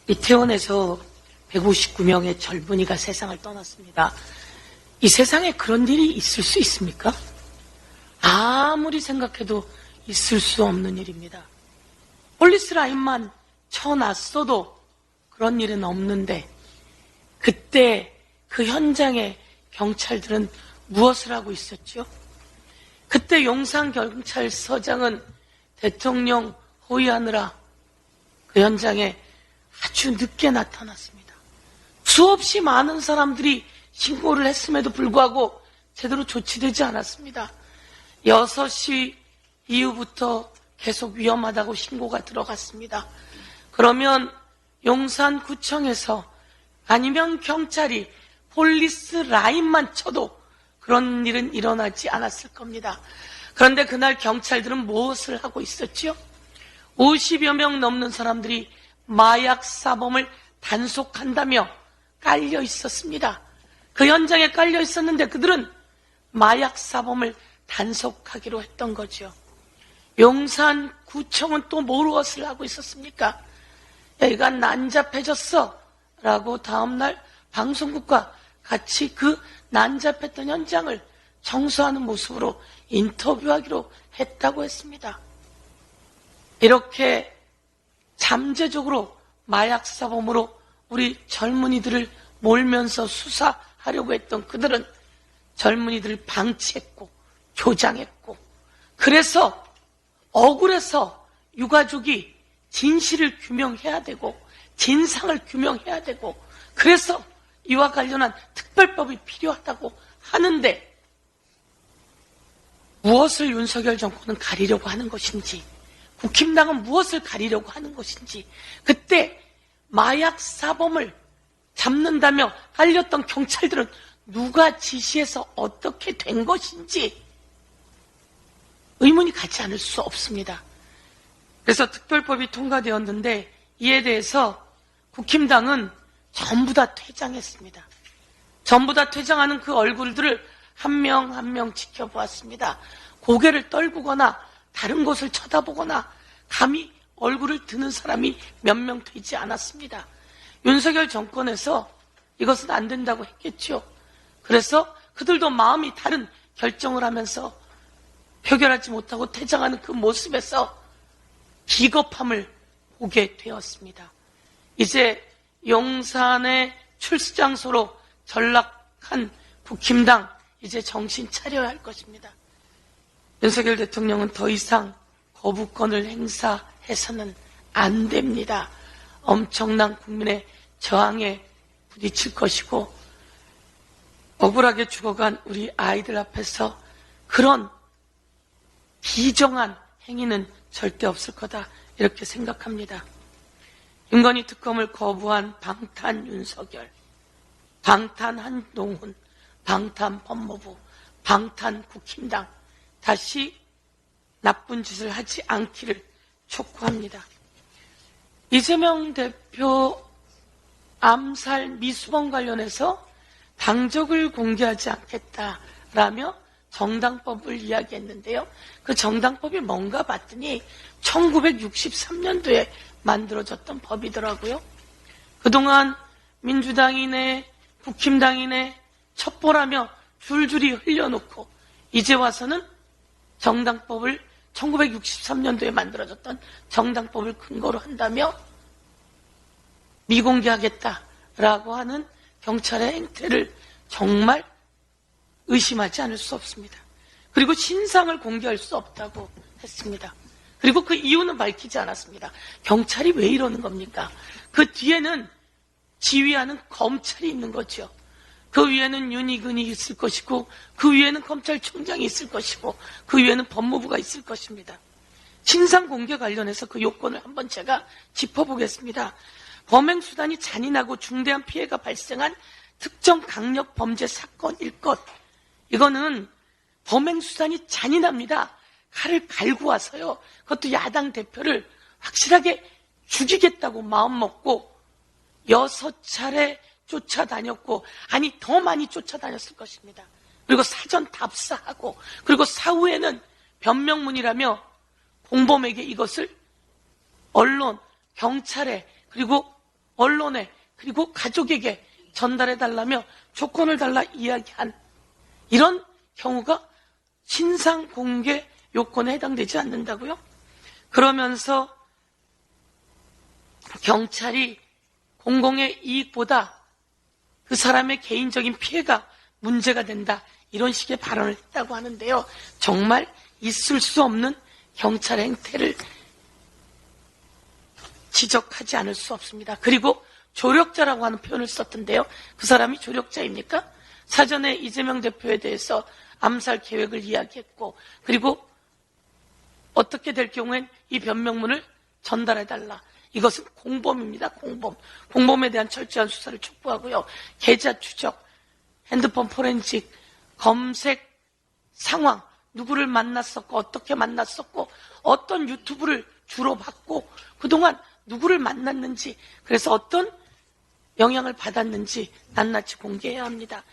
이태원에서 159명의 젊은이가 세상을 떠났습니다. 이 세상에 그런 일이 있을 수 있습니까? 아무리 생각해도 있을 수 없는 일입니다. 폴리스 라인만 쳐놨어도 그런 일은 없는데, 그때 그 현장에 경찰들은 무엇을 하고 있었죠? 그때 용산경찰서장은 대통령 호위하느라 그 현장에 아주 늦게 나타났습니다. 수없이 많은 사람들이 신고를 했음에도 불구하고 제대로 조치되지 않았습니다. 6시 이후부터 계속 위험하다고 신고가 들어갔습니다. 그러면 용산구청에서 아니면 경찰이 폴리스 라인만 쳐도 그런 일은 일어나지 않았을 겁니다. 그런데 그날 경찰들은 무엇을 하고 있었죠? 50여 명 넘는 사람들이 마약 사범을 단속한다며 깔려 있었습니다. 그 현장에 깔려 있었는데 그들은 마약 사범을 단속하기로 했던 거죠. 용산구청은 또 무엇을 하고 있었습니까? 얘가 난잡해졌어 라고 다음날 방송국과 같이 그 난잡했던 현장을 청소하는 모습으로 인터뷰하기로 했다고 했습니다. 이렇게 잠재적으로 마약 사범으로 우리 젊은이들을 몰면서 수사하려고 했던 그들은 젊은이들을 방치했고 조장했고, 그래서 억울해서 유가족이 진실을 규명해야 되고 진상을 규명해야 되고, 그래서 이와 관련한 특별법이 필요하다고 하는데, 무엇을 윤석열 정권은 가리려고 하는 것인지, 국힘당은 무엇을 가리려고 하는 것인지, 그때 마약 사범을 잡는다며 깔렸던 경찰들은 누가 지시해서 어떻게 된 것인지 의문이 가지 않을 수 없습니다. 그래서 특별법이 통과되었는데 이에 대해서 국힘당은 전부 다 퇴장했습니다. 전부 다 퇴장하는 그 얼굴들을 한 명 한 명 지켜보았습니다. 고개를 떨구거나 다른 곳을 쳐다보거나 감히 얼굴을 드는 사람이 몇 명 되지 않았습니다. 윤석열 정권에서 이것은 안 된다고 했겠죠. 그래서 그들도 마음이 다른 결정을 하면서 표결하지 못하고 퇴장하는 그 모습에서 기겁함을 보게 되었습니다. 이제 용산의 출시장소로 전락한 국힘당, 이제 정신 차려야 할 것입니다. 윤석열 대통령은 더 이상 거부권을 행사해서는 안 됩니다. 엄청난 국민의 저항에 부딪힐 것이고, 억울하게 죽어간 우리 아이들 앞에서 그런 비정한 행위는 절대 없을 거다, 이렇게 생각합니다. 윤건희 특검을 거부한 방탄 윤석열, 방탄 한동훈, 방탄 법무부, 방탄 국힘당, 다시 나쁜 짓을 하지 않기를 촉구합니다. 이재명 대표 암살 미수범 관련해서 당적을 공개하지 않겠다라며 정당법을 이야기했는데요. 그 정당법이 뭔가 봤더니 1963년도에 만들어졌던 법이더라고요. 그동안 민주당이네 국힘당이네 첩보라며 줄줄이 흘려놓고 이제 와서는 정당법을 1963년도에 만들어졌던 정당법을 근거로 한다며 미공개하겠다라고 하는 경찰의 행태를 정말 의심하지 않을 수 없습니다. 그리고 신상을 공개할 수 없다고 했습니다. 그리고 그 이유는 밝히지 않았습니다. 경찰이 왜 이러는 겁니까? 그 뒤에는 지휘하는 검찰이 있는 거죠. 그 위에는 윤희근이 있을 것이고, 그 위에는 검찰총장이 있을 것이고, 그 위에는 법무부가 있을 것입니다. 신상 공개 관련해서 그 요건을 한번 제가 짚어보겠습니다. 범행수단이 잔인하고 중대한 피해가 발생한 특정 강력 범죄 사건일 것. 이거는 범행수단이 잔인합니다. 칼을 갈고 와서요. 그것도 야당 대표를 확실하게 죽이겠다고 마음먹고 6차례 쫓아다녔고, 아니 더 많이 쫓아다녔을 것입니다. 그리고 사전 답사하고, 그리고 사후에는 변명문이라며 공범에게 이것을 언론, 경찰에, 그리고 언론에 그리고 가족에게 전달해달라며 조건을 달라 이야기한 이런 경우가 신상 공개 요건에 해당되지 않는다고요? 그러면서 경찰이 공공의 이익보다 그 사람의 개인적인 피해가 문제가 된다, 이런 식의 발언을 했다고 하는데요. 정말 있을 수 없는 경찰의 행태를 지적하지 않을 수 없습니다. 그리고 조력자라고 하는 표현을 썼던데요. 그 사람이 조력자입니까? 사전에 이재명 대표에 대해서 암살 계획을 이야기했고, 그리고 어떻게 될 경우엔 이 변명문을 전달해달라. 이것은 공범입니다. 공범에 대한 철저한 수사를 촉구하고요. 계좌 추적, 핸드폰 포렌식, 검색 상황, 누구를 만났었고 어떻게 만났었고 어떤 유튜브를 주로 봤고 그동안 누구를 만났는지, 그래서 어떤 영향을 받았는지 낱낱이 공개해야 합니다.